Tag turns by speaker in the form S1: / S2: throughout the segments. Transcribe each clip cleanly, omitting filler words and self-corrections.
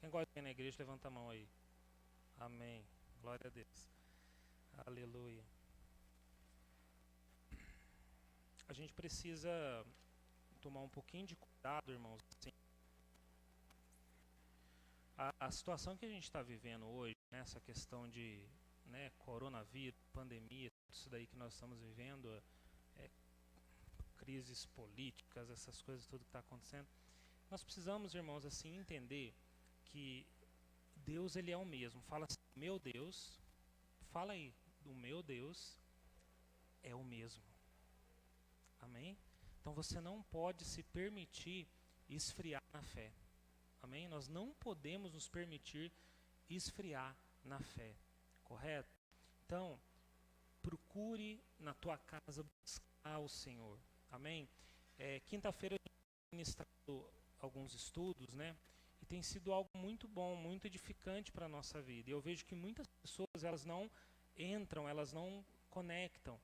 S1: Quem gosta de ir na igreja, levanta a mão aí. Amém. Glória a Deus. Aleluia. A gente precisa tomar um pouquinho de cuidado, irmãos. Assim, a situação que a gente está vivendo hoje, né, essa questão de, né, coronavírus, pandemia, tudo isso daí que nós estamos vivendo, crises políticas, essas coisas, tudo que está acontecendo. Nós precisamos, irmãos, assim, entender que Deus, ele é o mesmo. Fala assim, meu Deus, fala aí, o meu Deus é o mesmo. Amém? Então você não pode se permitir esfriar na fé. Amém? Nós não podemos nos permitir esfriar na fé. Correto? Então, procure na tua casa buscar o Senhor. Amém? Quinta-feira eu tenho ministrado alguns estudos, né? E tem sido algo muito bom, muito edificante para a nossa vida. E eu vejo que muitas pessoas, elas não entram, elas não conectam.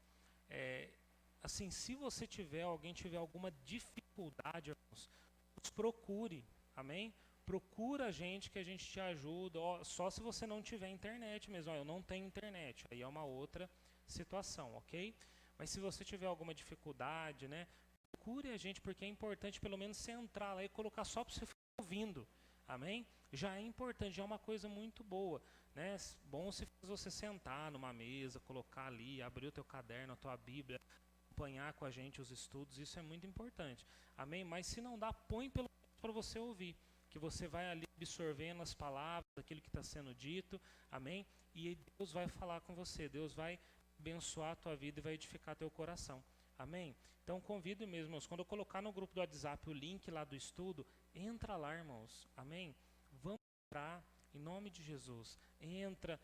S1: Assim, se você alguém tiver alguma dificuldade, irmãos, nos procure, amém? Procura a gente que a gente te ajuda, só se você não tiver internet mesmo, eu não tenho internet, aí é uma outra situação, ok? Mas se você tiver alguma dificuldade, né, procure a gente, porque é importante pelo menos você entrar lá e colocar só para você ficar ouvindo, amém? Já é importante, já é uma coisa muito boa, né? Bom se você sentar numa mesa, colocar ali, abrir o teu caderno, a tua Bíblia, acompanhar com a gente os estudos, isso é muito importante, amém? Mas se não dá, põe pelo menos para você ouvir, que você vai ali absorvendo as palavras, aquilo que está sendo dito, amém? E Deus vai falar com você, Deus vai abençoar a tua vida e vai edificar teu coração, amém? Então convido mesmo, irmãos, quando eu colocar no grupo do WhatsApp o link lá do estudo, entra lá, irmãos, amém? Vamos entrar, em nome de Jesus, entra,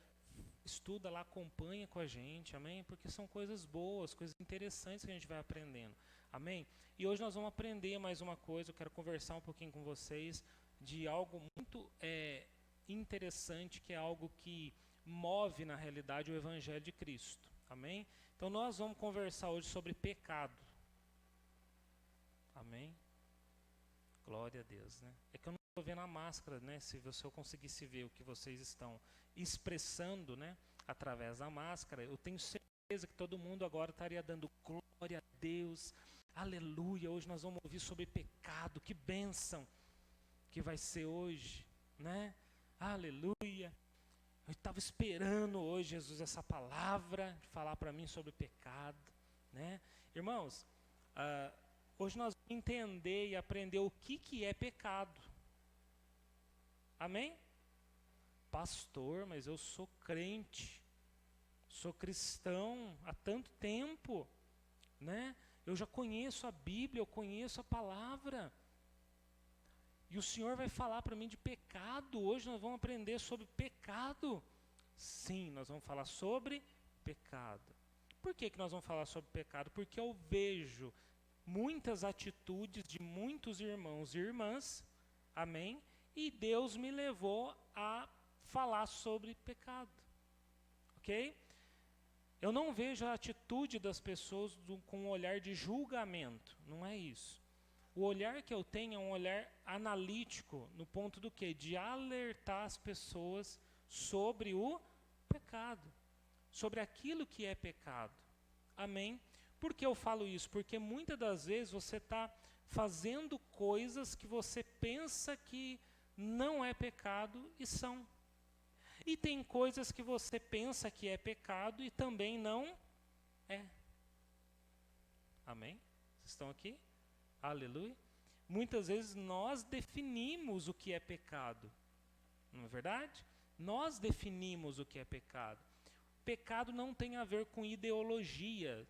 S1: estuda lá, acompanha com a gente, amém? Porque são coisas boas, coisas interessantes que a gente vai aprendendo, amém? E hoje nós vamos aprender mais uma coisa, eu quero conversar um pouquinho com vocês de algo muito interessante, que é algo que move na realidade o Evangelho de Cristo, amém? Então nós vamos conversar hoje sobre pecado, amém? Glória a Deus, né? É que eu não estou vendo a máscara, né? Se eu conseguisse ver o que vocês estão expressando, né? Através da máscara, eu tenho certeza que todo mundo agora estaria dando glória a Deus, aleluia. Hoje nós vamos ouvir sobre pecado, que bênção que vai ser hoje, né? Aleluia. Eu estava esperando hoje, Jesus, essa palavra de falar para mim sobre pecado, né? Irmãos, hoje nós vamos entender e aprender o que é pecado. Amém? Pastor, mas eu sou crente, sou cristão há tanto tempo, né? Eu já conheço a Bíblia, eu conheço a palavra. E o Senhor vai falar para mim de pecado. Hoje nós vamos aprender sobre pecado. Sim, nós vamos falar sobre pecado. Por que nós vamos falar sobre pecado? Porque eu vejo muitas atitudes de muitos irmãos e irmãs, amém? E Deus me levou a falar sobre pecado, ok? Eu não vejo a atitude das pessoas com um olhar de julgamento, não é isso. O olhar que eu tenho é um olhar analítico, no ponto do quê? De alertar as pessoas sobre o pecado, sobre aquilo que é pecado, amém? Por que eu falo isso? Porque muitas das vezes você está fazendo coisas que você pensa que não é pecado e são. E tem coisas que você pensa que é pecado e também não é. Amém? Vocês estão aqui? Aleluia. Muitas vezes nós definimos o que é pecado. Não é verdade? Nós definimos o que é pecado. Pecado não tem a ver com ideologia.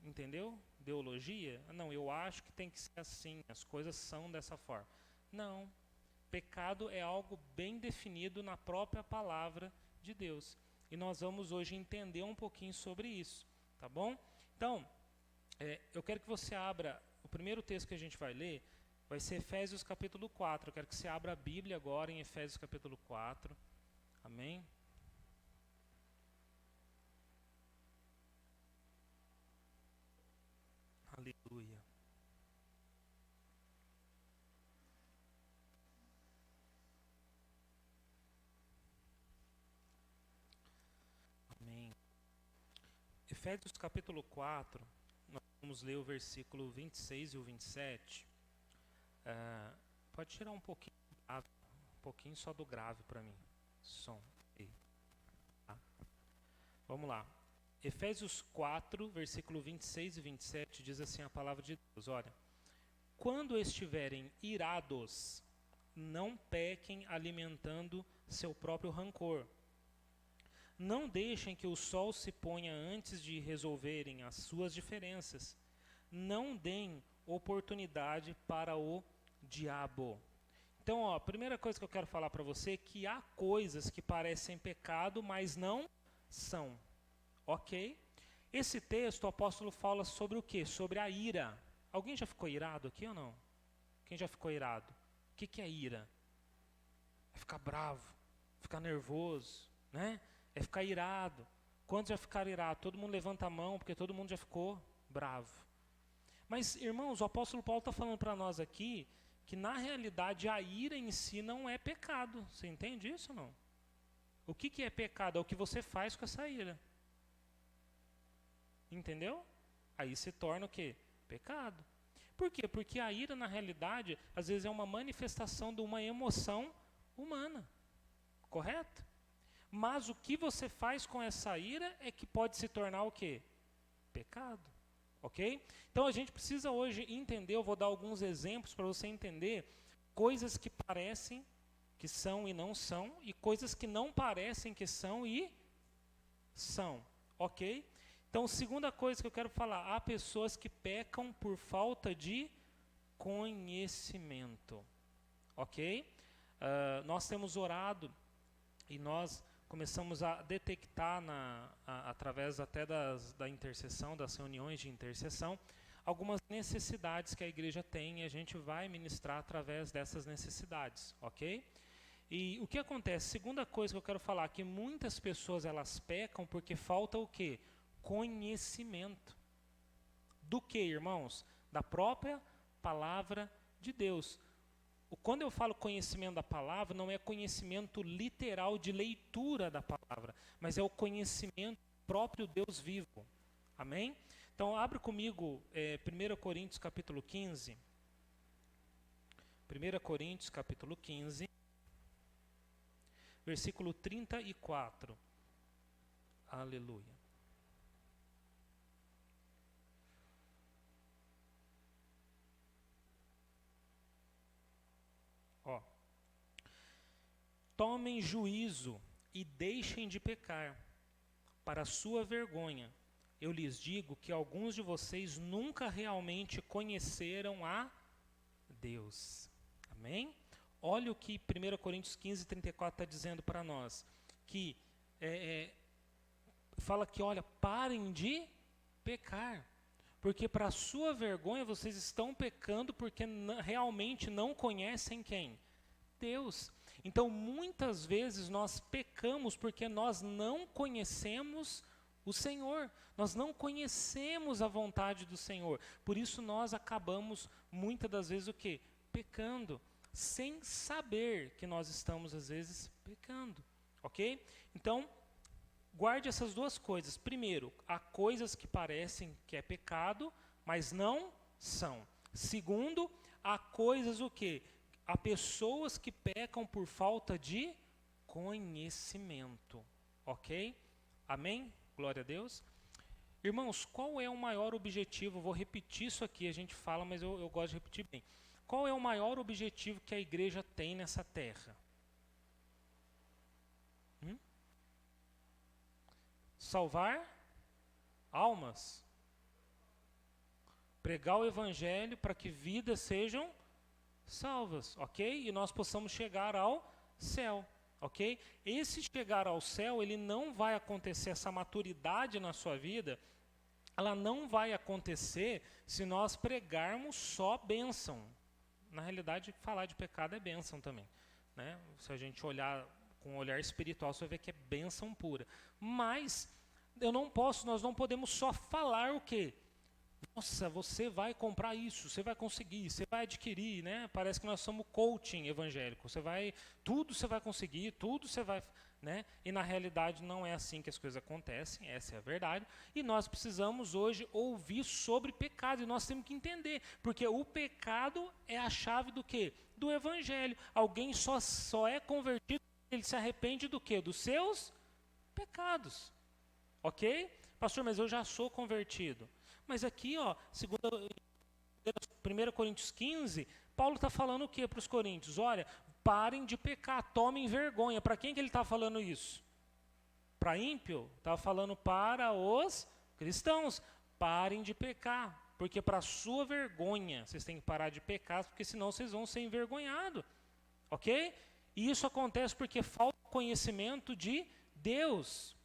S1: Entendeu? Ideologia? Não, eu acho que tem que ser assim, as coisas são dessa forma. Não. Pecado é algo bem definido na própria palavra de Deus. E nós vamos hoje entender um pouquinho sobre isso, tá bom? Então, eu quero que você abra, o primeiro texto que a gente vai ler vai ser Efésios capítulo 4. Eu quero que você abra a Bíblia agora em Efésios capítulo 4. Amém? Aleluia. Efésios capítulo 4, nós vamos ler o versículo 26 e o 27. Pode tirar um pouquinho só do grave para mim. Som. Tá. Vamos lá. Efésios 4, versículo 26 e 27, diz assim a palavra de Deus. Olha, quando estiverem irados, não pequem alimentando seu próprio rancor. Não deixem que o sol se ponha antes de resolverem as suas diferenças. Não deem oportunidade para o diabo. Então, ó, a primeira coisa que eu quero falar para você é que há coisas que parecem pecado, mas não são. Ok? Esse texto, o apóstolo fala sobre o quê? Sobre a ira. Alguém já ficou irado aqui ou não? Quem já ficou irado? O que é ira? É ficar bravo, ficar nervoso, né? É ficar irado. Quantos já ficaram irados? Todo mundo levanta a mão, porque todo mundo já ficou bravo. Mas, irmãos, o apóstolo Paulo está falando para nós aqui que, na realidade, a ira em si não é pecado. Você entende isso ou não? O que é pecado? É o que você faz com essa ira. Entendeu? Aí se torna o quê? Pecado. Por quê? Porque a ira, na realidade, às vezes é uma manifestação de uma emoção humana. Correto? Mas o que você faz com essa ira é que pode se tornar o quê? Pecado. Ok? Então a gente precisa hoje entender, eu vou dar alguns exemplos para você entender coisas que parecem que são e não são, e coisas que não parecem que são e são. Ok? Então, segunda coisa que eu quero falar, há pessoas que pecam por falta de conhecimento. Ok? Nós temos orado e nós começamos a detectar, através até da intercessão, das reuniões de intercessão, algumas necessidades que a igreja tem e a gente vai ministrar através dessas necessidades, ok? E o que acontece? Segunda coisa que eu quero falar, que muitas pessoas elas pecam porque falta o quê? Conhecimento. Do que, irmãos? Da própria palavra de Deus. Quando eu falo conhecimento da palavra, não é conhecimento literal de leitura da palavra, mas é o conhecimento do próprio Deus vivo. Amém? Então, abre comigo 1 Coríntios capítulo 15. 1 Coríntios capítulo 15, versículo 34. Aleluia. Ó. Tomem juízo e deixem de pecar, para a sua vergonha. Eu lhes digo que alguns de vocês nunca realmente conheceram a Deus. Amém? Olha o que 1 Coríntios 15, 34 está dizendo para nós. Que fala que, olha, parem de pecar. Porque para a sua vergonha vocês estão pecando porque realmente não conhecem quem? Deus. Então, muitas vezes nós pecamos porque nós não conhecemos o Senhor. Nós não conhecemos a vontade do Senhor. Por isso nós acabamos, muitas das vezes, o quê? Pecando. Sem saber que nós estamos, às vezes, pecando. Ok? Então, guarde essas duas coisas. Primeiro, há coisas que parecem que é pecado, mas não são. Segundo, há coisas o quê? Há pessoas que pecam por falta de conhecimento. Ok? Amém? Glória a Deus. Irmãos, qual é o maior objetivo? Vou repetir isso aqui, a gente fala, mas eu gosto de repetir bem. Qual é o maior objetivo que a igreja tem nessa terra? Salvar almas. Pregar o evangelho para que vidas sejam salvas, ok? E nós possamos chegar ao céu, ok? Esse chegar ao céu, ele não vai acontecer, essa maturidade na sua vida, ela não vai acontecer se nós pregarmos só bênção. Na realidade, falar de pecado é bênção também, né? Se a gente olhar com um olhar espiritual, você vai ver que é bênção pura. Mas nós não podemos só falar o quê? Nossa, você vai comprar isso, você vai conseguir, você vai adquirir, né? Parece que nós somos coaching evangélico. Tudo você vai conseguir, tudo você vai, né? E na realidade não é assim que as coisas acontecem, essa é a verdade. E nós precisamos hoje ouvir sobre pecado, e nós temos que entender, porque o pecado é a chave do quê? Do evangelho. Alguém só é convertido, ele se arrepende do quê? Dos seus pecados. Ok? Pastor, mas eu já sou convertido. Mas aqui, ó, 1 Coríntios 15, Paulo está falando o que para os coríntios? Olha, parem de pecar, tomem vergonha. Para quem que ele está falando isso? Para ímpio? Estava falando para os cristãos. Parem de pecar, porque para a sua vergonha, vocês têm que parar de pecar, porque senão vocês vão ser envergonhados. Ok? E isso acontece porque falta conhecimento de Deus.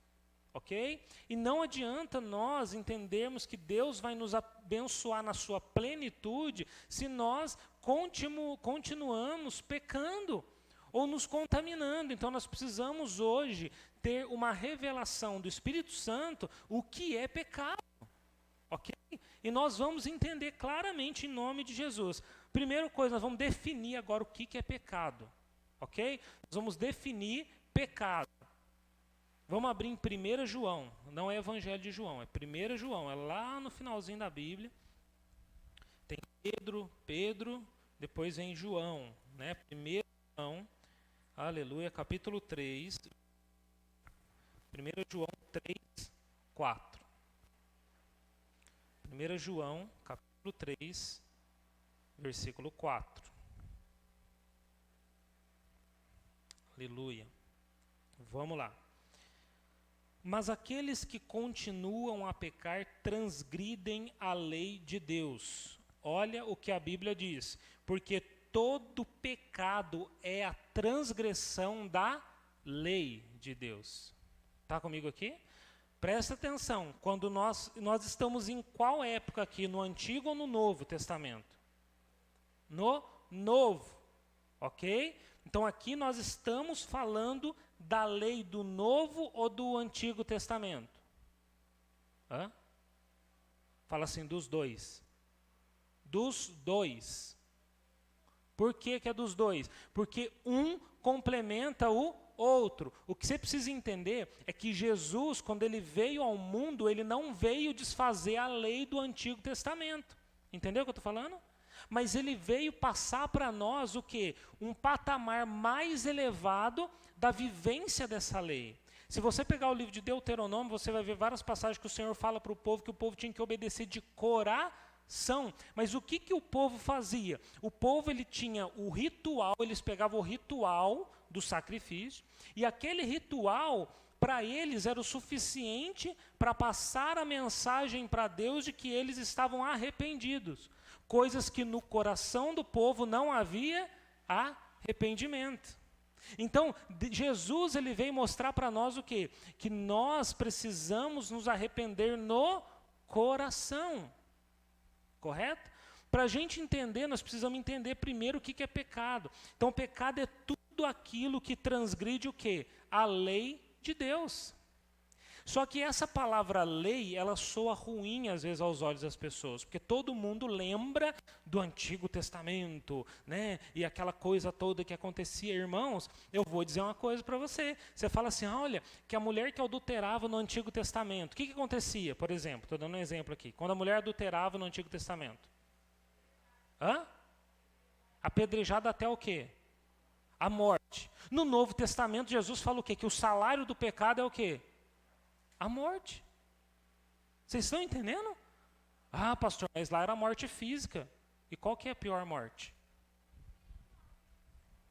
S1: Ok? E não adianta nós entendermos que Deus vai nos abençoar na sua plenitude se nós continuamos pecando ou nos contaminando. Então nós precisamos hoje ter uma revelação do Espírito Santo o que é pecado. Ok? E nós vamos entender claramente em nome de Jesus. Primeira coisa, nós vamos definir agora o que é pecado. Ok? Nós vamos definir pecado. Vamos abrir em 1 João, não é Evangelho de João, é 1 João, é lá no finalzinho da Bíblia. Tem Pedro, depois vem João, né? 1 João, aleluia, capítulo 3, 1 João 3, 4. 1 João, capítulo 3, versículo 4. Aleluia. Vamos lá. Mas aqueles que continuam a pecar transgridem a lei de Deus. Olha o que a Bíblia diz. Porque todo pecado é a transgressão da lei de Deus. Está comigo aqui? Presta atenção. Quando nós estamos em qual época aqui? No Antigo ou no Novo Testamento? No Novo. Ok? Então aqui nós estamos falando da lei do Novo ou do Antigo Testamento? Hã? Fala assim, dos dois. Dos dois. Por que é dos dois? Porque um complementa o outro. O que você precisa entender é que Jesus, quando ele veio ao mundo, ele não veio desfazer a lei do Antigo Testamento. Entendeu o que eu estou falando? Mas ele veio passar para nós o quê? Um patamar mais elevado da vivência dessa lei. Se você pegar o livro de Deuteronômio, você vai ver várias passagens que o Senhor fala para o povo que o povo tinha que obedecer de coração. Mas o que o povo fazia? O povo ele tinha o ritual, eles pegavam o ritual do sacrifício, e aquele ritual, para eles, era o suficiente para passar a mensagem para Deus de que eles estavam arrependidos. Coisas que no coração do povo não havia arrependimento. Então, Jesus ele veio mostrar para nós o quê? Que nós precisamos nos arrepender no coração. Correto? Para a gente entender, nós precisamos entender primeiro o que é pecado. Então, pecado é tudo aquilo que transgride o quê? A lei de Deus. Só que essa palavra lei, ela soa ruim às vezes aos olhos das pessoas, porque todo mundo lembra do Antigo Testamento, né? E aquela coisa toda que acontecia. Irmãos, eu vou dizer uma coisa para você. Você fala assim, olha, que a mulher que adulterava no Antigo Testamento, o que acontecia, por exemplo? Estou dando um exemplo aqui. Quando a mulher adulterava no Antigo Testamento. Apedrejada até o quê? A morte. No Novo Testamento, Jesus fala o quê? Que o salário do pecado é o quê? A morte. Vocês estão entendendo? Ah, pastor, mas lá era a morte física. E qual que é a pior morte?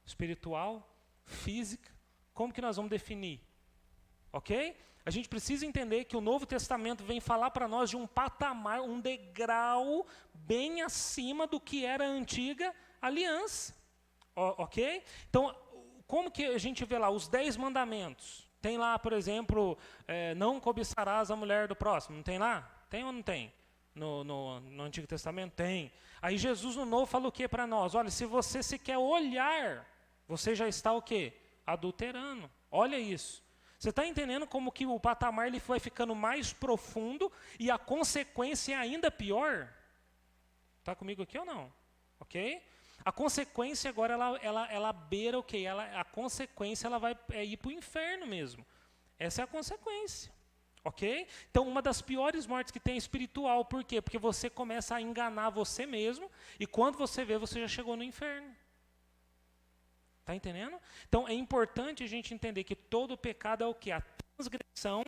S1: Espiritual? Física? Como que nós vamos definir? Ok? A gente precisa entender que o Novo Testamento vem falar para nós de um patamar, um degrau bem acima do que era a antiga aliança. Ok? Então, como que a gente vê lá os 10 mandamentos? Tem lá, por exemplo, não cobiçarás a mulher do próximo. Não tem lá? Tem ou não tem? No Antigo Testamento? Tem. Aí Jesus no Novo fala o que para nós? Olha, se você se quer olhar, você já está o quê? Adulterando. Olha isso. Você está entendendo como que o patamar ele vai ficando mais profundo e a consequência é ainda pior? Está comigo aqui ou não? Ok? A consequência agora, ela beira o quê? A consequência ela vai ir para o inferno mesmo. Essa é a consequência. Ok? Então, uma das piores mortes que tem é espiritual. Por quê? Porque você começa a enganar você mesmo e quando você vê, você já chegou no inferno. Está entendendo? Então, é importante a gente entender que todo pecado é o quê? A transgressão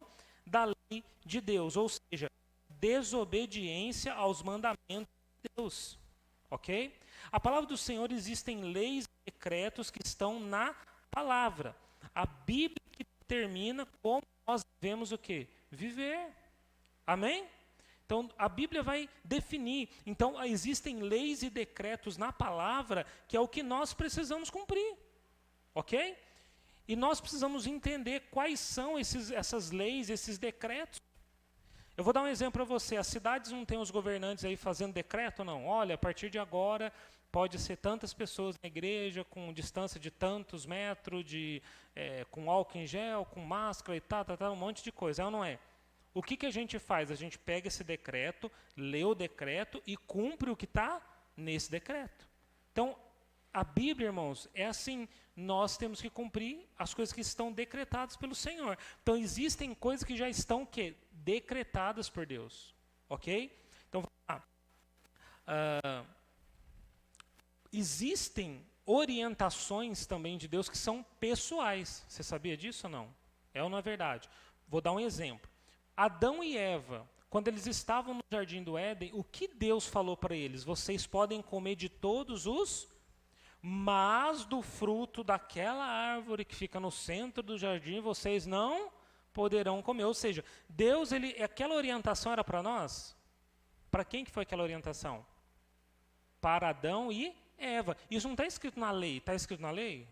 S1: da lei de Deus. Ou seja, desobediência aos mandamentos de Deus. Ok? A palavra do Senhor, existem leis e decretos que estão na palavra. A Bíblia que determina como nós devemos o quê? Viver. Amém? Então, a Bíblia vai definir. Então, existem leis e decretos na palavra que é o que nós precisamos cumprir. Ok? E nós precisamos entender quais são essas leis, esses decretos. Eu vou dar um exemplo para você. As cidades não têm os governantes aí fazendo decreto, não. Olha, a partir de agora pode ser tantas pessoas na igreja, com distância de tantos metros, com álcool em gel, com máscara e tal, um monte de coisa. É ou não é? O que a gente faz? A gente pega esse decreto, lê o decreto e cumpre o que está nesse decreto. Então, a Bíblia, irmãos, é assim, nós temos que cumprir as coisas que estão decretadas pelo Senhor. Então, existem coisas que já estão decretadas por Deus. Ok? Então, vamos lá. Existem orientações também de Deus que são pessoais. Você sabia disso ou não? É ou não é verdade? Vou dar um exemplo. Adão e Eva, quando eles estavam no jardim do Éden, o que Deus falou para eles? Vocês podem comer de todos os, mas do fruto daquela árvore que fica no centro do jardim, vocês não poderão comer. Ou seja, Deus, aquela orientação era para nós? Para quem que foi aquela orientação? Para Adão e Eva. Isso não está escrito na lei. Está escrito na lei?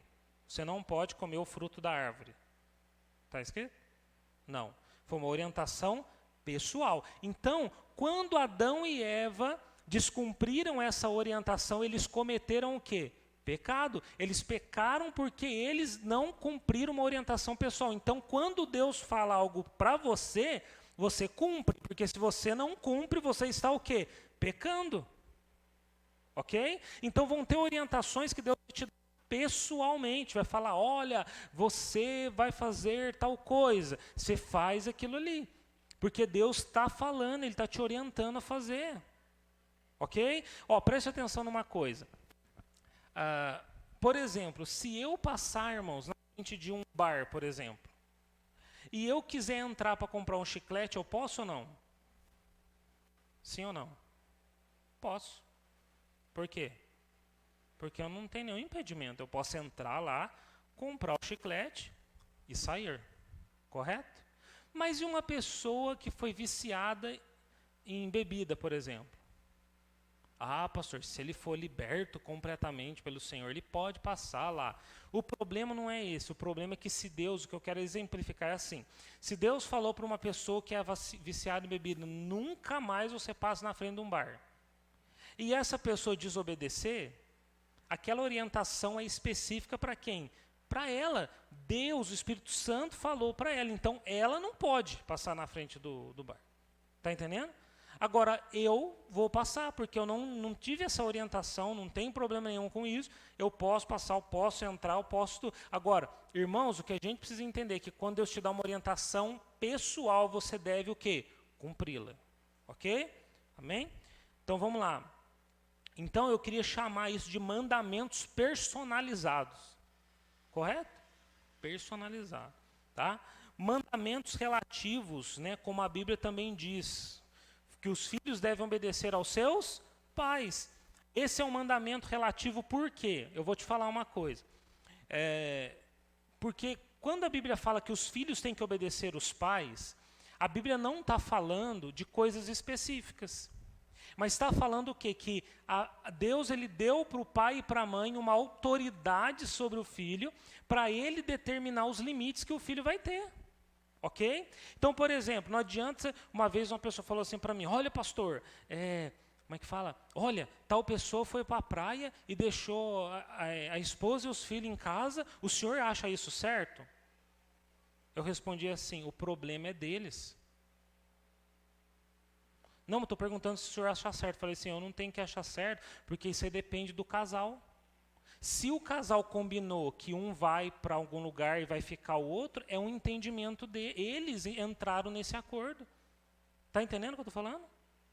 S1: Você não pode comer o fruto da árvore. Está escrito? Não. Foi uma orientação pessoal. Então, quando Adão e Eva descumpriram essa orientação, eles cometeram o quê? Pecado. Eles pecaram porque eles não cumpriram uma orientação pessoal. Então, quando Deus fala algo para você, você cumpre. Porque se você não cumpre, você está o quê? Pecando. Ok? Então, vão ter orientações que Deus te dá pessoalmente. Vai falar, olha, você vai fazer tal coisa. Você faz aquilo ali. Porque Deus está falando, Ele está te orientando a fazer. Ok? Preste atenção numa coisa. Por exemplo, se eu passar, irmãos, na frente de um bar, por exemplo, e eu quiser entrar para comprar um chiclete, eu posso ou não? Sim ou não? Posso. Por quê? Porque eu não tenho nenhum impedimento. Eu posso entrar lá, comprar o chiclete e sair. Correto? Mas e uma pessoa que foi viciada em bebida, por exemplo? Pastor, se ele for liberto completamente pelo Senhor, ele pode passar lá. O problema não é esse. O problema é que se Deus, o que eu quero exemplificar é assim. Se Deus falou para uma pessoa que é viciada em bebida, nunca mais você passa na frente de um bar. E essa pessoa desobedecer, aquela orientação é específica para quem? Para ela. Deus, o Espírito Santo, falou para ela. Então, ela não pode passar na frente do bar. Está entendendo? Agora, eu vou passar, porque eu não tive essa orientação, não tem problema nenhum com isso. Eu posso passar, eu posso entrar, eu posso... Agora, irmãos, o que a gente precisa entender é que quando Deus te dá uma orientação pessoal, você deve o quê? Cumpri-la. Ok? Amém? Então, vamos lá. Então, eu queria chamar isso de mandamentos personalizados. Correto? Personalizado. Tá? Mandamentos relativos, né, como a Bíblia também diz, que os filhos devem obedecer aos seus pais. Esse é um mandamento relativo por quê? Eu vou te falar uma coisa. Porque quando a Bíblia fala que os filhos têm que obedecer os pais, a Bíblia não está falando de coisas específicas. Mas está falando o quê? Que Deus ele deu para o pai e para a mãe uma autoridade sobre o filho para ele determinar os limites que o filho vai ter. Ok? Então, por exemplo, não adianta, uma vez uma pessoa falou assim para mim, olha pastor, como é que fala? Olha, tal pessoa foi para a praia e deixou a esposa e os filhos em casa, o senhor acha isso certo? Eu respondi assim: o problema é deles. Não, eu estou perguntando se o senhor acha certo. Eu falei assim: eu não tenho que achar certo, porque isso aí depende do casal. Se o casal combinou que um vai para algum lugar e vai ficar o outro, é um entendimento eles entraram nesse acordo. Está entendendo o que eu estou falando?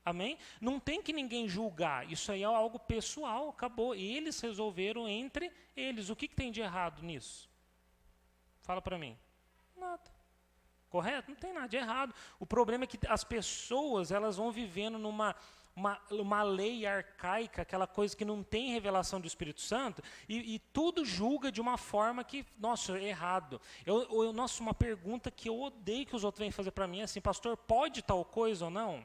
S1: Amém? Não tem que ninguém julgar. Isso aí é algo pessoal, acabou. Eles resolveram entre eles. O que tem de errado nisso? Fala para mim. Nada. Correto? Não tem nada de errado. O problema é que as pessoas elas vão vivendo uma lei arcaica, aquela coisa que não tem revelação do Espírito Santo, e tudo julga de uma forma que, nossa, é errado. Nossa, uma pergunta que eu odeio que os outros vêm fazer para mim é assim: pastor, pode tal coisa ou não?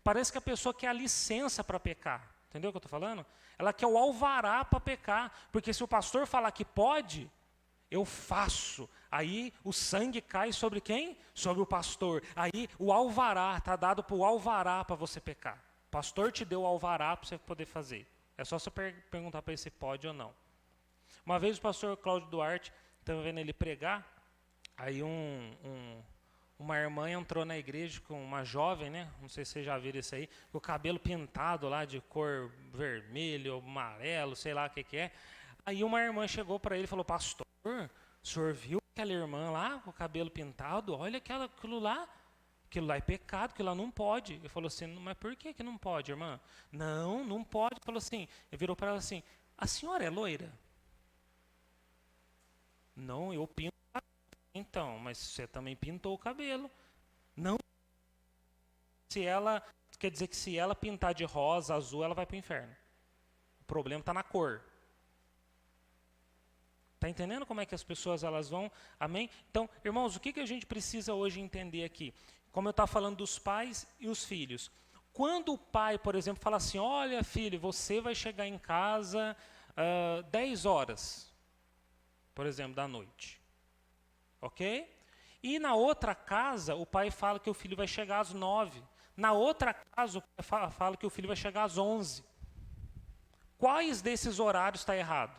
S1: Parece que a pessoa quer a licença para pecar. Entendeu o que eu estou falando? Ela quer o alvará para pecar. Porque se o pastor falar que pode, eu faço. Aí o sangue cai sobre quem? Sobre o pastor. Aí o alvará, está dado para o alvará para você pecar. O pastor te deu o alvará para você poder fazer. É só você perguntar para ele se pode ou não. Uma vez o pastor Cláudio Duarte, estava vendo ele pregar, aí uma irmã entrou na igreja com uma jovem, né? Não sei se vocês já viram isso aí, com o cabelo pintado lá de cor vermelho, amarelo, sei lá o que é. Aí uma irmã chegou para ele e falou: pastor, o senhor viu aquela irmã lá com o cabelo pintado? Olha aquilo lá é pecado, aquilo lá não pode. Ele falou assim: mas por que não pode, irmã? Não pode. Ele falou assim, ele virou para ela assim: a senhora é loira? Não, eu pinto. Então, mas você também pintou o cabelo. Não. Quer dizer que se ela pintar de rosa, azul, ela vai para o inferno. O problema está na cor. Está entendendo como é que as pessoas elas vão? Amém? Então, irmãos, o que a gente precisa hoje entender aqui? Como eu estava falando dos pais e os filhos. Quando o pai, por exemplo, fala assim: olha, filho, você vai chegar em casa 10 horas, por exemplo, da noite. Ok? E na outra casa, o pai fala que o filho vai chegar às 9. Na outra casa, o pai fala que o filho vai chegar às 11. Quais desses horários está errado?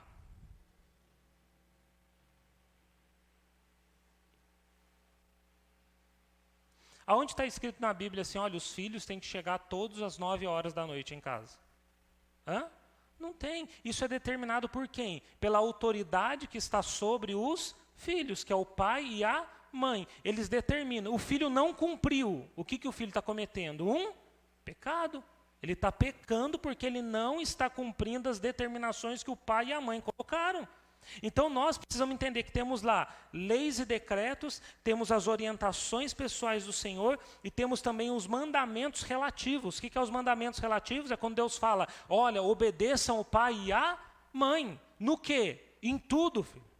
S1: Aonde está escrito na Bíblia assim: olha, os filhos têm que chegar todas às 9 horas da noite em casa? Hã? Não tem. Isso é determinado por quem? Pela autoridade que está sobre os filhos, que é o pai e a mãe. Eles determinam. O filho não cumpriu. O que o filho está cometendo? Um pecado. Ele está pecando porque ele não está cumprindo as determinações que o pai e a mãe colocaram. Então nós precisamos entender que temos lá leis e decretos, temos as orientações pessoais do Senhor e temos também os mandamentos relativos. O que é os mandamentos relativos? É quando Deus fala: olha, obedeçam o pai e a mãe. No quê? Em tudo, filho.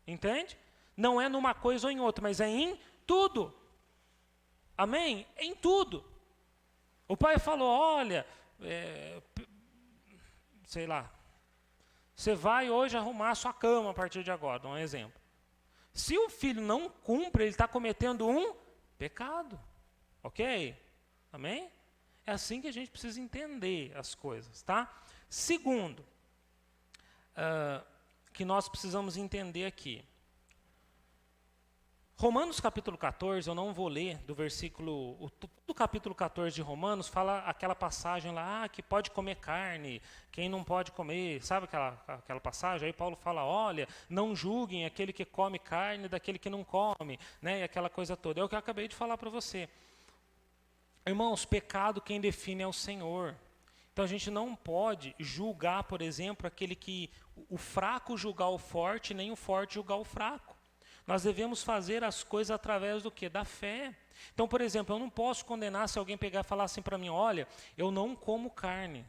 S1: Entende? Não é numa coisa ou em outra, mas é em tudo. Amém? Em tudo. O pai falou: olha, sei lá, você vai hoje arrumar a sua cama a partir de agora, um exemplo. Se o filho não cumpre, ele está cometendo um pecado. Ok? Amém? É assim que a gente precisa entender as coisas, tá? Segundo, que nós precisamos entender aqui. Romanos capítulo 14, eu não vou ler do versículo, do capítulo 14 de Romanos, fala aquela passagem lá, que pode comer carne, quem não pode comer, sabe aquela passagem? Aí Paulo fala: olha, não julguem aquele que come carne daquele que não come, né? E aquela coisa toda. É o que eu acabei de falar para você. Irmãos, pecado quem define é o Senhor. Então a gente não pode julgar, por exemplo, aquele que, o fraco julgar o forte, nem o forte julgar o fraco. Nós devemos fazer as coisas através do quê? Da fé. Então, por exemplo, eu não posso condenar se alguém pegar e falar assim para mim: olha, eu não como carne.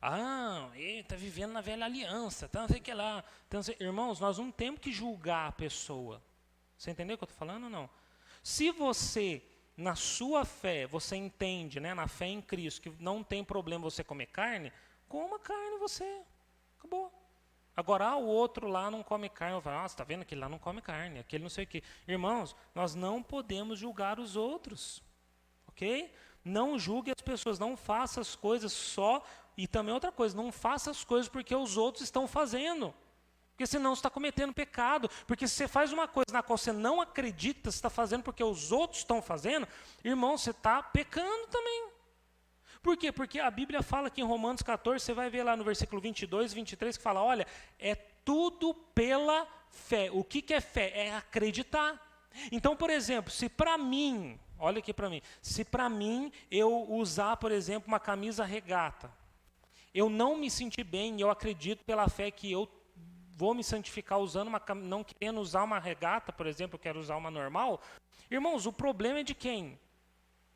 S1: Ah, ele está vivendo na velha aliança, tá, não sei o que lá. Então, irmãos, nós não temos que julgar a pessoa. Você entendeu o que eu estou falando ou não? Se você, na sua fé, você entende, né, na fé em Cristo, que não tem problema você comer carne, coma carne você. Acabou. Agora, o outro lá não come carne. Eu falo: você está vendo? Aquele lá não come carne, aquele não sei o quê. Irmãos, nós não podemos julgar os outros. Ok? Não julgue as pessoas, não faça as coisas só. E também outra coisa, não faça as coisas porque os outros estão fazendo. Porque senão você está cometendo pecado. Porque se você faz uma coisa na qual você não acredita, você está fazendo porque os outros estão fazendo, irmão, você está pecando também. Por quê? Porque a Bíblia fala aqui em Romanos 14, você vai ver lá no versículo 22 e 23, que fala, olha, é tudo pela fé. O que é fé? É acreditar. Então, por exemplo, se para mim, olha aqui para mim, se para mim eu usar, por exemplo, uma camisa regata, eu não me sentir bem, eu acredito pela fé que eu vou me santificar usando não querendo usar uma regata, por exemplo, eu quero usar uma normal, irmãos, o problema é de quem?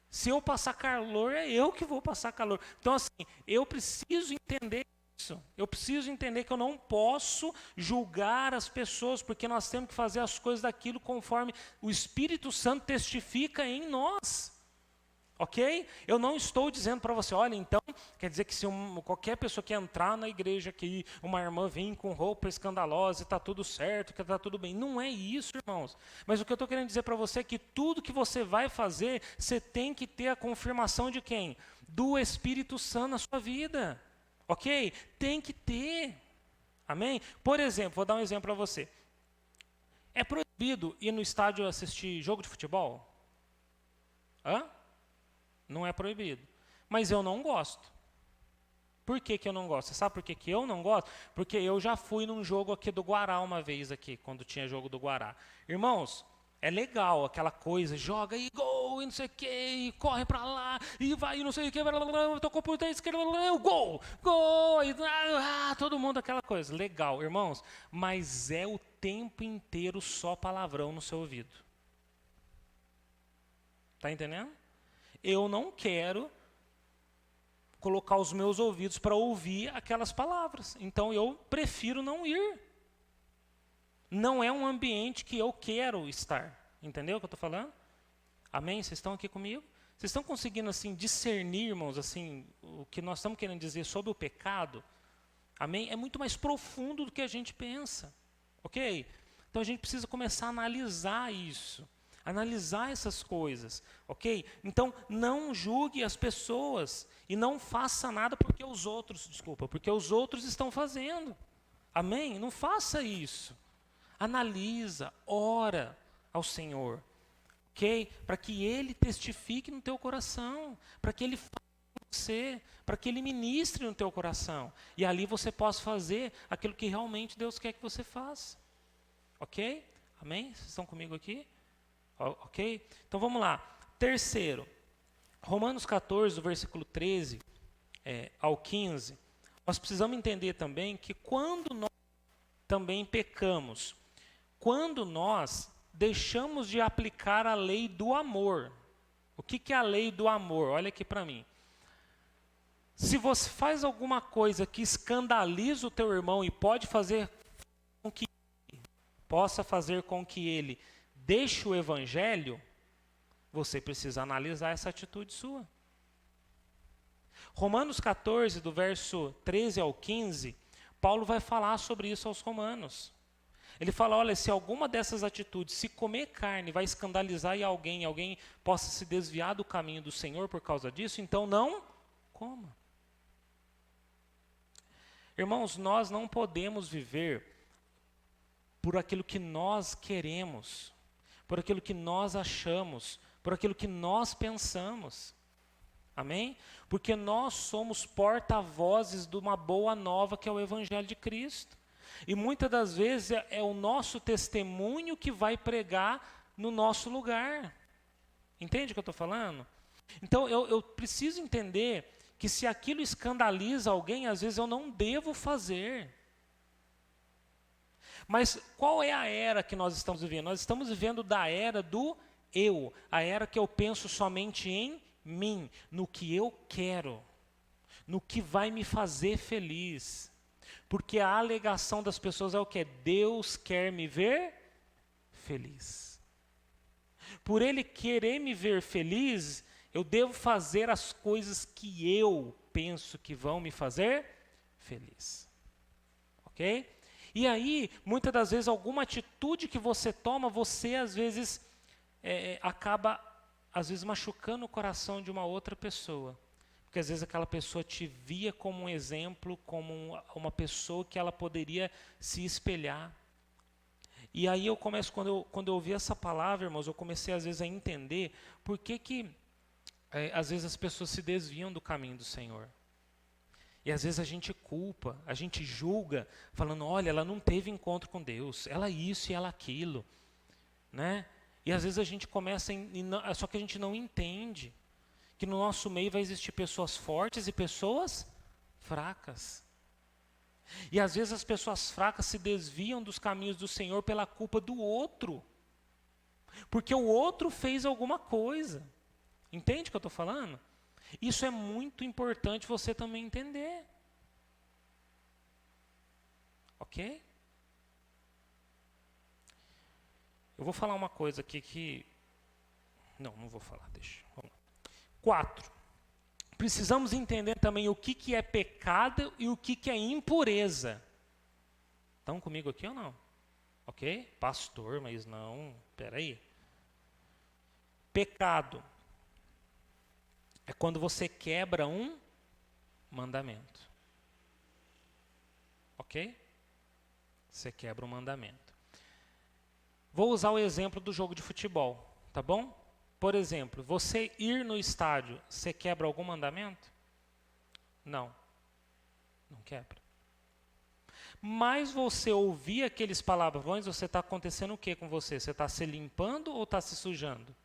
S1: Se eu passar calor, é eu que vou passar calor. Então, assim, eu preciso entender isso. Eu preciso entender que eu não posso julgar as pessoas, porque nós temos que fazer as coisas daquilo conforme o Espírito Santo testifica em nós. Ok? Eu não estou dizendo para você, olha, então, quer dizer que se qualquer pessoa que entrar na igreja aqui, uma irmã vem com roupa escandalosa e está tudo certo, que está tudo bem. Não é isso, irmãos. Mas o que eu estou querendo dizer para você é que tudo que você vai fazer, você tem que ter a confirmação de quem? Do Espírito Santo na sua vida. Ok? Tem que ter. Amém? Por exemplo, vou dar um exemplo para você. É proibido ir no estádio assistir jogo de futebol? Hã? Não é proibido. Mas eu não gosto. Por que eu não gosto? Você sabe por que eu não gosto? Porque eu já fui num jogo aqui do Guará uma vez aqui, quando tinha jogo do Guará. Irmãos, é legal aquela coisa, joga e gol, e não sei o que, e corre pra lá, e vai, e não sei o que, tocou por trás, gol, gol, e todo mundo aquela coisa. Legal, irmãos, mas é o tempo inteiro só palavrão no seu ouvido. Tá entendendo? Eu não quero colocar os meus ouvidos para ouvir aquelas palavras. Então eu prefiro não ir. Não é um ambiente que eu quero estar. Entendeu o que eu estou falando? Amém? Vocês estão aqui comigo? Vocês estão conseguindo assim discernir, irmãos, assim, o que nós estamos querendo dizer sobre o pecado? Amém? É muito mais profundo do que a gente pensa. Ok? Então a gente precisa começar a analisar isso. Analisar essas coisas, ok? Então, não julgue as pessoas e não faça nada porque os outros estão fazendo. Amém? Não faça isso. Analisa, ora ao Senhor, ok? Para que Ele testifique no teu coração, para que Ele fale com você, para que Ele ministre no teu coração. E ali você possa fazer aquilo que realmente Deus quer que você faça. Ok? Amém? Vocês estão comigo aqui? Ok? Então vamos lá. Terceiro, Romanos 14, do versículo 13 ao 15, nós precisamos entender também que quando nós também pecamos, quando nós deixamos de aplicar a lei do amor. O que é a lei do amor? Olha aqui para mim. Se você faz alguma coisa que escandaliza o teu irmão e pode fazer com que possa fazer com que ele deixe o evangelho, você precisa analisar essa atitude sua. Romanos 14, do verso 13 ao 15, Paulo vai falar sobre isso aos romanos. Ele fala, olha, se alguma dessas atitudes, se comer carne vai escandalizar alguém possa se desviar do caminho do Senhor por causa disso, então não coma. Irmãos, nós não podemos viver por aquilo que nós queremos, por aquilo que nós achamos, por aquilo que nós pensamos. Amém? Porque nós somos porta-vozes de uma boa nova que é o Evangelho de Cristo. E muitas das vezes é o nosso testemunho que vai pregar no nosso lugar. Entende o que eu estou falando? Então eu preciso entender que se aquilo escandaliza alguém, às vezes eu não devo fazer. Mas qual é a era que nós estamos vivendo? Nós estamos vivendo da era do eu, a era que eu penso somente em mim, no que eu quero, no que vai me fazer feliz. Porque a alegação das pessoas é o que? Deus quer me ver feliz. Por Ele querer me ver feliz, eu devo fazer as coisas que eu penso que vão me fazer feliz. Ok? E aí, muitas das vezes, alguma atitude que você toma, você às vezes acaba às vezes machucando o coração de uma outra pessoa. Porque às vezes aquela pessoa te via como um exemplo, como uma pessoa que ela poderia se espelhar. E aí eu começo, quando eu ouvi essa palavra, irmãos, eu comecei às vezes a entender por que às vezes as pessoas se desviam do caminho do Senhor. E às vezes a gente culpa, a gente julga, falando, olha, ela não teve encontro com Deus, ela isso e ela aquilo, né? E às vezes a gente começa, só que a gente não entende que no nosso meio vai existir pessoas fortes e pessoas fracas. E às vezes as pessoas fracas se desviam dos caminhos do Senhor pela culpa do outro. Porque o outro fez alguma coisa. Entende o que eu estou falando? Isso é muito importante você também entender. Ok? Eu vou falar uma coisa aqui que... Não vou falar, deixa. Vamos lá. 4. Precisamos entender também o que é pecado e o que é impureza. Estão comigo aqui ou não? Ok? Pastor, mas não... Espera aí. Pecado é quando você quebra um mandamento. Ok? Você quebra um mandamento. Vou usar o exemplo do jogo de futebol, tá bom? Por exemplo, você ir no estádio, você quebra algum mandamento? Não. Não quebra. Mas você ouvir aqueles palavrões, você está acontecendo o que com você? Você está se limpando ou está se sujando?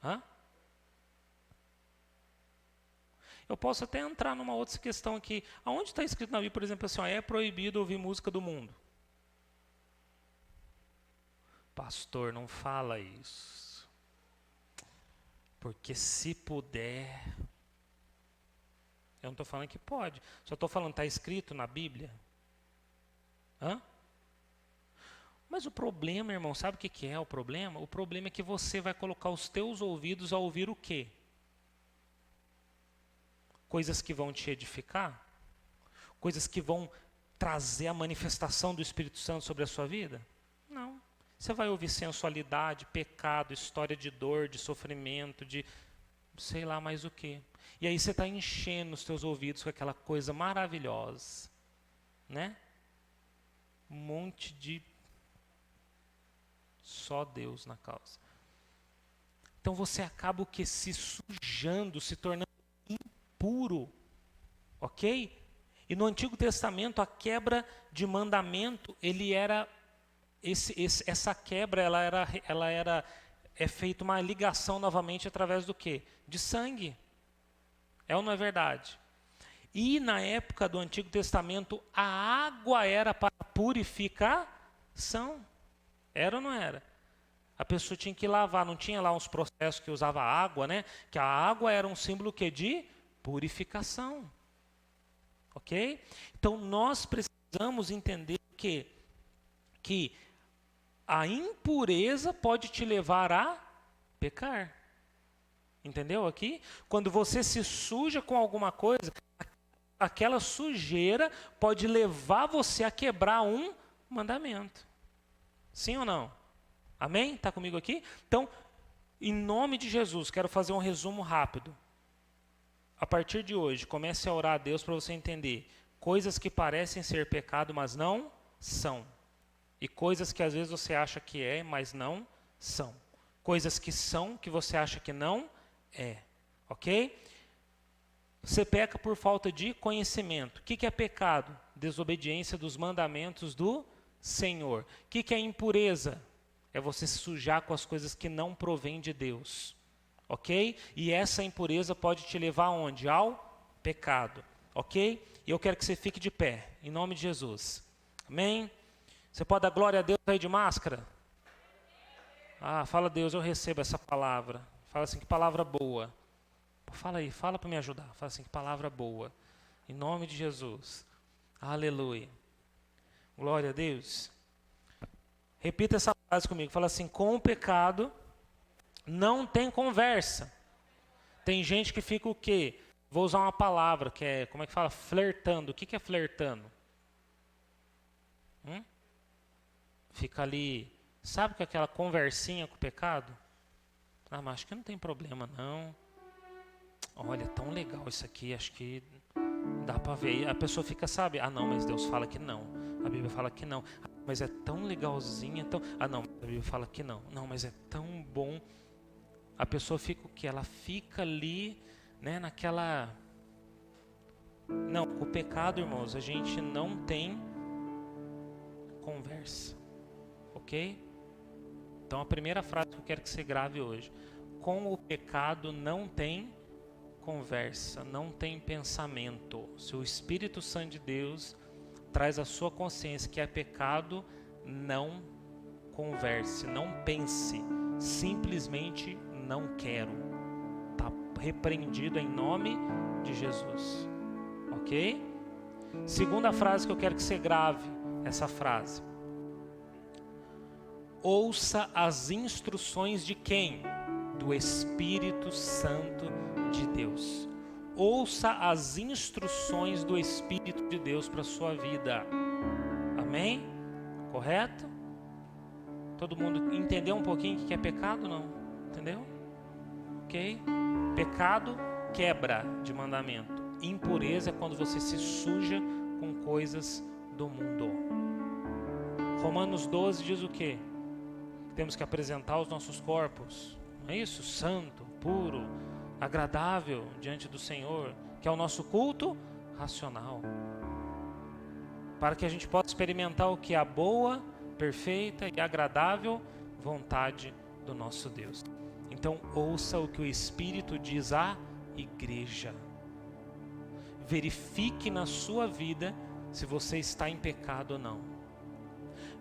S1: Hã? Eu posso até entrar numa outra questão aqui. Aonde está escrito na Bíblia, por exemplo, assim, ó, é proibido ouvir música do mundo? Pastor, não fala isso. Porque se puder... Eu não estou falando que pode. Só estou falando, está escrito na Bíblia? Hã? Mas o problema, irmão, sabe o que é o problema? O problema é que você vai colocar os teus ouvidos a ouvir o quê? Coisas que vão te edificar? Coisas que vão trazer a manifestação do Espírito Santo sobre a sua vida? Não. Você vai ouvir sensualidade, pecado, história de dor, de sofrimento, de sei lá mais o quê. E aí você está enchendo os teus ouvidos com aquela coisa maravilhosa, né? Um monte de só Deus na causa. Então você acaba o que? Se sujando, se tornando impuro, ok? E no Antigo Testamento a quebra de mandamento, ele era essa quebra, é feita uma ligação novamente através do quê? De sangue. É ou não é verdade? E na época do Antigo Testamento, a água era para purificação. Era ou não era? A pessoa tinha que lavar, não tinha lá uns processos que usava água, né? Que a água era um símbolo que de purificação. Ok? Então nós precisamos entender que a impureza pode te levar a pecar. Entendeu aqui? Quando você se suja com alguma coisa, aquela sujeira pode levar você a quebrar um mandamento. Sim ou não? Amém? Está comigo aqui? Então, em nome de Jesus, quero fazer um resumo rápido. A partir de hoje, comece a orar a Deus para você entender coisas que parecem ser pecado, mas não são. E coisas que às vezes você acha que é, mas não são. Coisas que são, que você acha que não é. Ok? Você peca por falta de conhecimento. O que é pecado? Desobediência dos mandamentos do Senhor. O que é impureza? É você se sujar com as coisas que não provêm de Deus. Ok? E essa impureza pode te levar aonde? Ao pecado. Ok? E eu quero que você fique de pé, em nome de Jesus. Amém? Você pode dar glória a Deus aí de máscara? Ah, fala Deus, eu recebo essa palavra. Fala assim, que palavra boa. Fala aí, fala para me ajudar. Fala assim, que palavra boa. Em nome de Jesus. Aleluia. Glória a Deus. Repita essa frase comigo. Fala assim, com o pecado não tem conversa. Tem gente que fica o quê? Vou usar uma palavra que é, como é que fala? Flertando. O que é flertando? Fica ali, sabe com aquela conversinha com o pecado? Ah, mas acho que não tem problema não. Olha, é tão legal isso aqui, acho que dá para ver. E a pessoa fica, sabe, ah não, mas Deus fala que não. A Bíblia fala que não. Ah, mas é tão legalzinho, então, ah não, a Bíblia fala que não. Não, mas é tão bom. A pessoa fica o quê? Ela fica ali, né, naquela... Não, com o pecado, irmãos, a gente não tem conversa, ok? Então a primeira frase que eu quero que você grave hoje: com o pecado não tem conversa, não tem pensamento. Se o Espírito Santo de Deus traz a sua consciência que é pecado, não converse, não pense, simplesmente não quero. Está repreendido em nome de Jesus, ok? Segunda frase que eu quero que você grave, essa frase: ouça as instruções de quem? Do Espírito Santo de Deus. Ouça as instruções do Espírito de Deus para a sua vida. Amém? Correto? Todo mundo entendeu um pouquinho o que é pecado? Não? Entendeu? Ok? Pecado, quebra de mandamento. Impureza é quando você se suja com coisas do mundo. Romanos 12 diz o quê? Temos que apresentar os nossos corpos, não é isso? Santo, puro, agradável diante do Senhor, que é o nosso culto racional, para que a gente possa experimentar o que é a boa, perfeita e agradável vontade do nosso Deus. Então ouça o que o Espírito diz à igreja. Verifique na sua vida se você está em pecado ou não.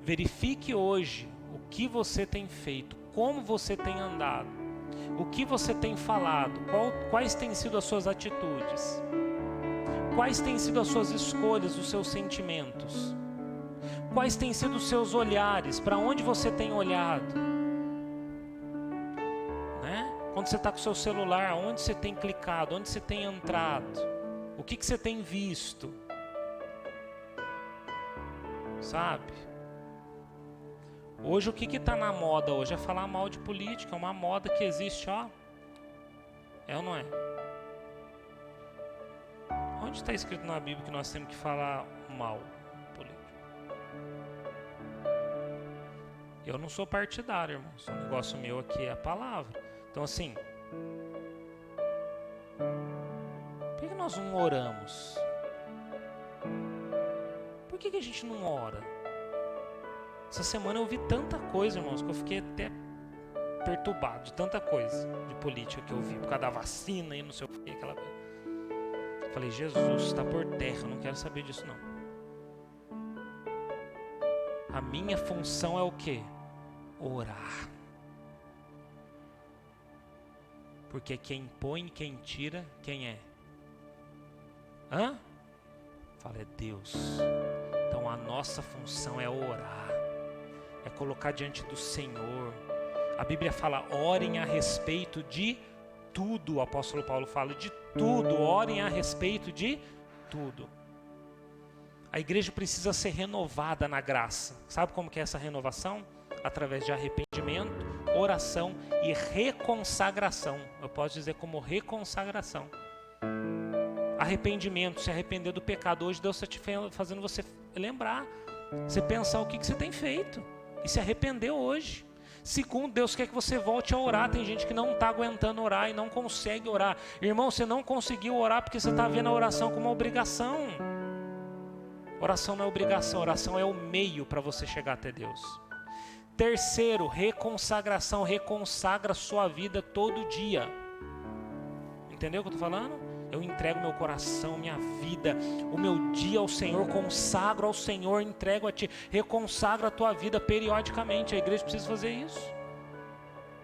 S1: Verifique hoje o que você tem feito, como você tem andado, o que você tem falado, quais têm sido as suas atitudes, quais têm sido as suas escolhas, os seus sentimentos, quais têm sido os seus olhares, para onde você tem olhado, né? Quando você está com o seu celular, onde você tem clicado, onde você tem entrado, o que você tem visto, sabe? Hoje o que está na moda hoje é falar mal de política, é uma moda que existe, ó. É ou não é? Onde está escrito na Bíblia que nós temos que falar mal político? Eu não sou partidário, irmão. O negócio meu aqui é a palavra. Então assim, por que nós não oramos? Por que a gente não ora? Essa semana eu ouvi tanta coisa, irmãos, que eu fiquei até perturbado de tanta coisa de política que eu vi, por causa da vacina e não sei o que, aquela coisa. Falei, Jesus, está por terra, eu não quero saber disso não. A minha função é o quê? Orar. Porque quem põe, quem tira, quem é? Hã? Fala, é Deus. Então a nossa função é orar. É colocar diante do Senhor. A Bíblia fala, orem a respeito de tudo. O apóstolo Paulo fala de tudo. Orem a respeito de tudo. A igreja precisa ser renovada na graça. Sabe como que é essa renovação? Através de arrependimento, oração e reconsagração. Eu posso dizer como reconsagração. Arrependimento, se arrepender do pecado. Hoje Deus está fazendo você lembrar. Você pensar o que você tem feito. E se arrependeu hoje. Segundo, Deus quer que você volte a orar. Tem gente que não está aguentando orar e não consegue orar. Irmão, você não conseguiu orar porque você está vendo a oração como uma obrigação. Oração não é obrigação, oração é o meio para você chegar até Deus. Terceiro, reconsagração. Reconsagra sua vida todo dia. Entendeu o que eu estou falando? Eu entrego meu coração, minha vida, o meu dia ao Senhor, consagro ao Senhor, entrego a Ti. Reconsagra a tua vida periodicamente. A igreja precisa fazer isso.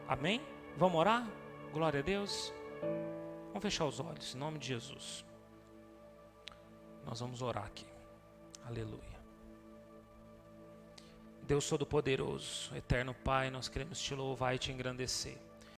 S1: Amém? Vamos orar? Glória a Deus. Vamos fechar os olhos, em nome de Jesus. Nós vamos orar aqui. Aleluia. Deus Todo-Poderoso, Eterno Pai, nós queremos Te louvar e Te engrandecer.